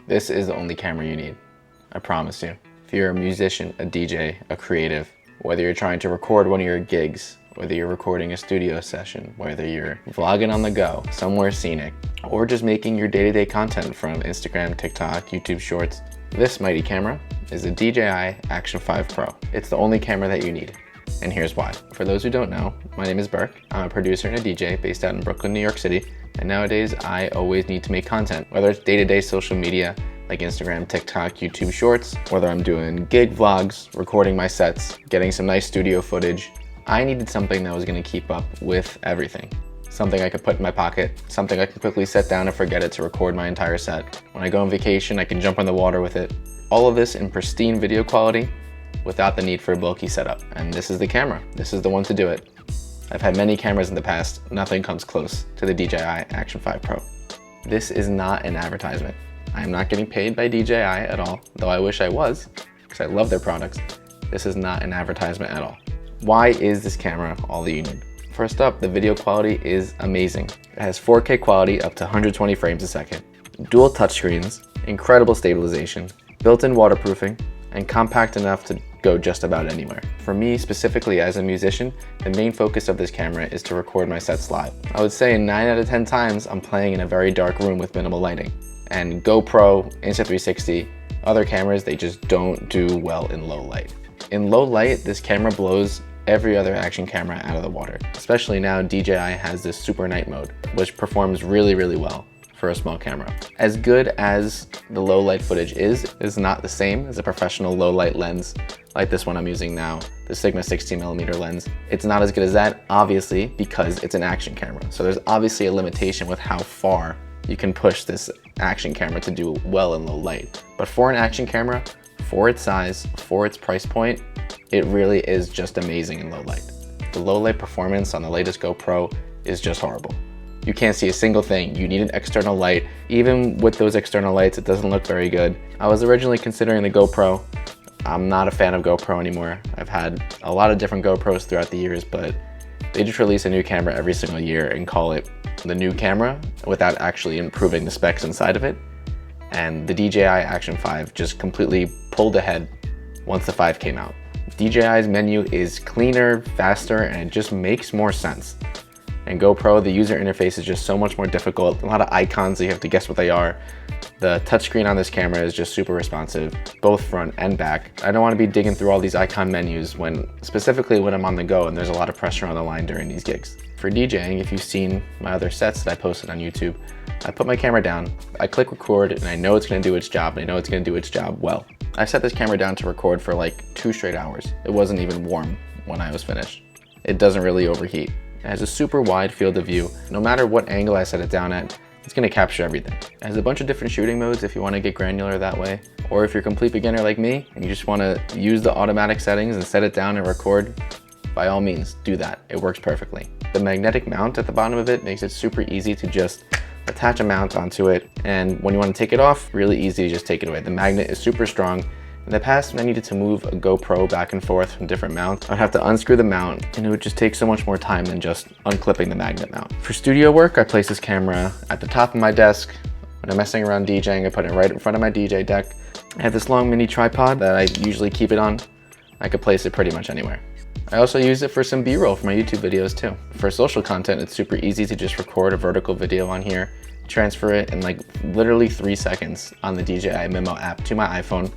This is the only camera you need, I promise you. If you're a musician, a DJ, a creative, whether you're trying to record one of your gigs, whether you're recording a studio session, whether you're vlogging on the go, somewhere scenic, or just making your day-to-day content from Instagram, TikTok, YouTube Shorts, this mighty camera is a DJI Action 5 Pro. It's the only camera that you need, and here's why. For those who don't know, my name is Burke. I'm a producer and a DJ based out in Brooklyn, New York City, and nowadays I always need to make content, whether it's day-to-day social media, like Instagram, TikTok, YouTube Shorts, whether I'm doing gig vlogs, recording my sets, getting some nice studio footage. I needed something that was gonna keep up with everything. Something I could put in my pocket, something I can quickly set down and forget it to record my entire set. When I go on vacation, I can jump in the water with it. All of this in pristine video quality without the need for a bulky setup. And this is the camera. This is the one to do it. I've had many cameras in the past. Nothing comes close to the DJI Action 5 Pro. This is not an advertisement. I am not getting paid by DJI at all, though I wish I was, because I love their products. This is not an advertisement at all. Why is this camera all that you need? First up, the video quality is amazing. It has 4K quality up to 120 frames a second, dual touchscreens, incredible stabilization, built-in waterproofing, and compact enough to go just about anywhere. For me, specifically as a musician, the main focus of this camera is to record my sets live. I would say 9 out of 10 times I'm playing in a very dark room with minimal lighting. And GoPro, Insta360, other cameras, they just don't do well in low light. In low light, this camera blows every other action camera out of the water. Especially now, DJI has this super night mode, which performs really, really well for a small camera. As good as the low light footage is not the same as a professional low light lens like this one I'm using now, the Sigma 16mm lens. It's not as good as that, obviously, because it's an action camera. So there's obviously a limitation with how far you can push this action camera to do well in low light. But for an action camera, for its size, for its price point, it really is just amazing in low light. The low light performance on the latest GoPro is just horrible. You can't see a single thing. You need an external light. Even with those external lights, it doesn't look very good. I was originally considering the GoPro. I'm not a fan of GoPro anymore. I've had a lot of different GoPros throughout the years, but they just release a new camera every single year and call it the new camera without actually improving the specs inside of it. And the DJI Action 5 just completely pulled ahead once the 5 came out. DJI's menu is cleaner, faster, and it just makes more sense. And GoPro, the user interface is just so much more difficult. A lot of icons, so you have to guess what they are. The touchscreen on this camera is just super responsive, both front and back. I don't want to be digging through all these icon menus specifically when I'm on the go and there's a lot of pressure on the line during these gigs. For DJing, if you've seen my other sets that I posted on YouTube, I put my camera down, I click record, and I know it's going to do its job, and I know it's going to do its job well. I set this camera down to record for like 2 straight hours. It wasn't even warm when I was finished. It doesn't really overheat. It has a super wide field of view. No matter what angle I set it down at, it's going to capture everything. It has a bunch of different shooting modes if you want to get granular that way. Or if you're a complete beginner like me and you just want to use the automatic settings and set it down and record, by all means, do that. It works perfectly. The magnetic mount at the bottom of it makes it super easy to just attach a mount onto it. And when you want to take it off, really easy to just take it away. The magnet is super strong. In the past, when I needed to move a GoPro back and forth from different mounts, I'd have to unscrew the mount, and it would just take so much more time than just unclipping the magnet mount. For studio work, I place this camera at the top of my desk. When I'm messing around DJing, I put it right in front of my DJ deck. I have this long mini tripod that I usually keep it on. I could place it pretty much anywhere. I also use it for some B-roll for my YouTube videos too. For social content, it's super easy to just record a vertical video on here, transfer it in like literally 3 seconds on the DJI Memo app to my iPhone.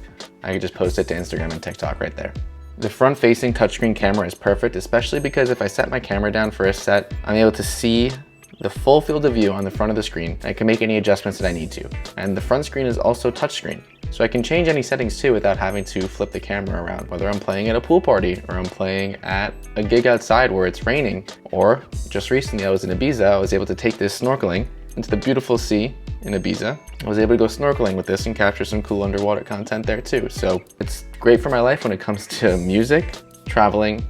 I could just post it to Instagram and TikTok right there. The front-facing touchscreen camera is perfect, especially because if I set my camera down for a set, I'm able to see the full field of view on the front of the screen. I can make any adjustments that I need to. And the front screen is also touchscreen. So I can change any settings too without having to flip the camera around, whether I'm playing at a pool party or I'm playing at a gig outside where it's raining, or just recently I was in Ibiza, I was able to take this snorkeling into the beautiful sea in Ibiza. I was able to go snorkeling with this and capture some cool underwater content there too. So it's great for my life when it comes to music, traveling,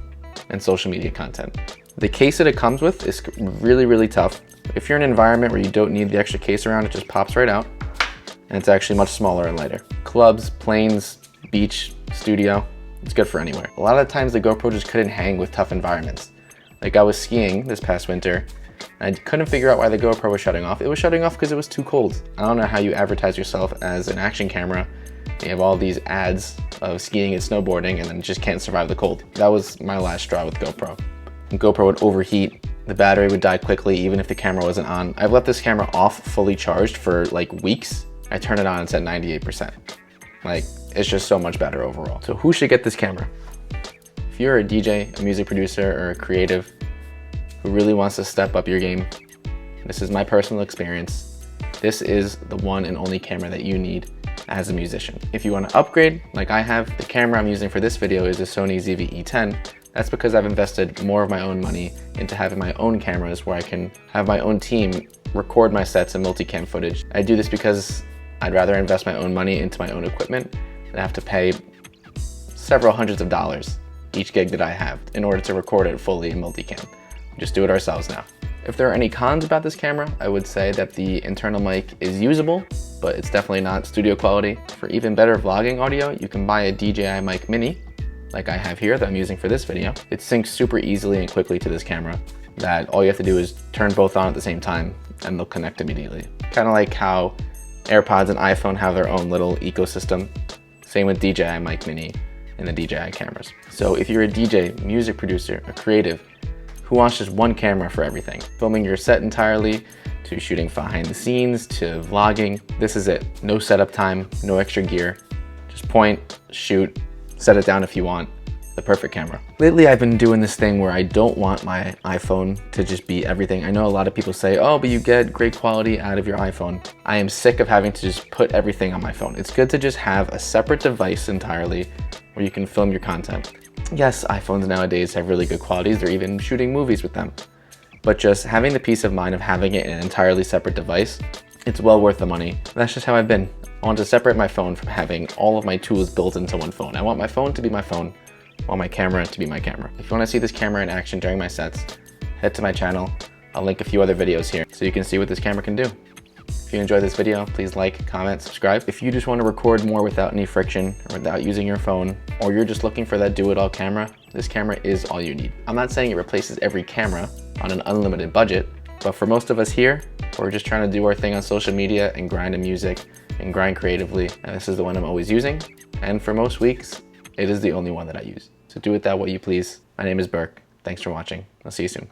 and social media content. The case that it comes with is really, really tough. If you're in an environment where you don't need the extra case around, it just pops right out. And it's actually much smaller and lighter. Clubs, planes, beach, studio, it's good for anywhere. A lot of the times the GoPro just couldn't hang with tough environments. Like I was skiing this past winter, I couldn't figure out why the GoPro was shutting off. It was shutting off because it was too cold. I don't know how you advertise yourself as an action camera. You have all these ads of skiing and snowboarding and then just can't survive the cold. That was my last straw with GoPro. And GoPro would overheat, the battery would die quickly even if the camera wasn't on. I've left this camera off fully charged for like weeks. I turn it on, it's at 98%. Like, it's just so much better overall. So who should get this camera? If you're a DJ, a music producer, or a creative who really wants to step up your game, this is my personal experience. This is the one and only camera that you need as a musician. If you want to upgrade, like I have, the camera I'm using for this video is a Sony ZV-E10. That's because I've invested more of my own money into having my own cameras where I can have my own team record my sets and multicam footage. I do this because I'd rather invest my own money into my own equipment than have to pay several hundreds of dollars each gig that I have in order to record it fully in multicam. Just do it ourselves now. If there are any cons about this camera, I would say that the internal mic is usable, but it's definitely not studio quality. For even better vlogging audio, you can buy a DJI mic mini, like I have here that I'm using for this video. It syncs super easily and quickly to this camera that all you have to do is turn both on at the same time and they'll connect immediately. Kind of like how AirPods and iPhone have their own little ecosystem. Same with DJI mic mini and the DJI cameras. So if you're a DJ, music producer, a creative, who wants just one camera for everything, filming your set entirely, to shooting behind the scenes, to vlogging, this is it. No setup time, no extra gear. Just point, shoot, set it down if you want. The perfect camera. Lately, I've been doing this thing where I don't want my iPhone to just be everything. I know a lot of people say, oh, but you get great quality out of your iPhone. I am sick of having to just put everything on my phone. It's good to just have a separate device entirely where you can film your content. Yes, iPhones nowadays have really good qualities. They're even shooting movies with them. But just having the peace of mind of having it in an entirely separate device, it's well worth the money. That's just how I've been. I want to separate my phone from having all of my tools built into one phone. I want my phone to be my phone. I want my camera to be my camera. If you want to see this camera in action during my sets, head to my channel. I'll link a few other videos here so you can see what this camera can do. If you enjoyed this video, please like, comment, subscribe. If you just want to record more without any friction or without using your phone, or you're just looking for that do-it-all camera, this camera is all you need. I'm not saying it replaces every camera on an unlimited budget, but for most of us here, we're just trying to do our thing on social media and grind in music and grind creatively, and this is the one I'm always using. And for most weeks, it is the only one that I use. So do with that what you please. My name is Burke. Thanks for watching. I'll see you soon.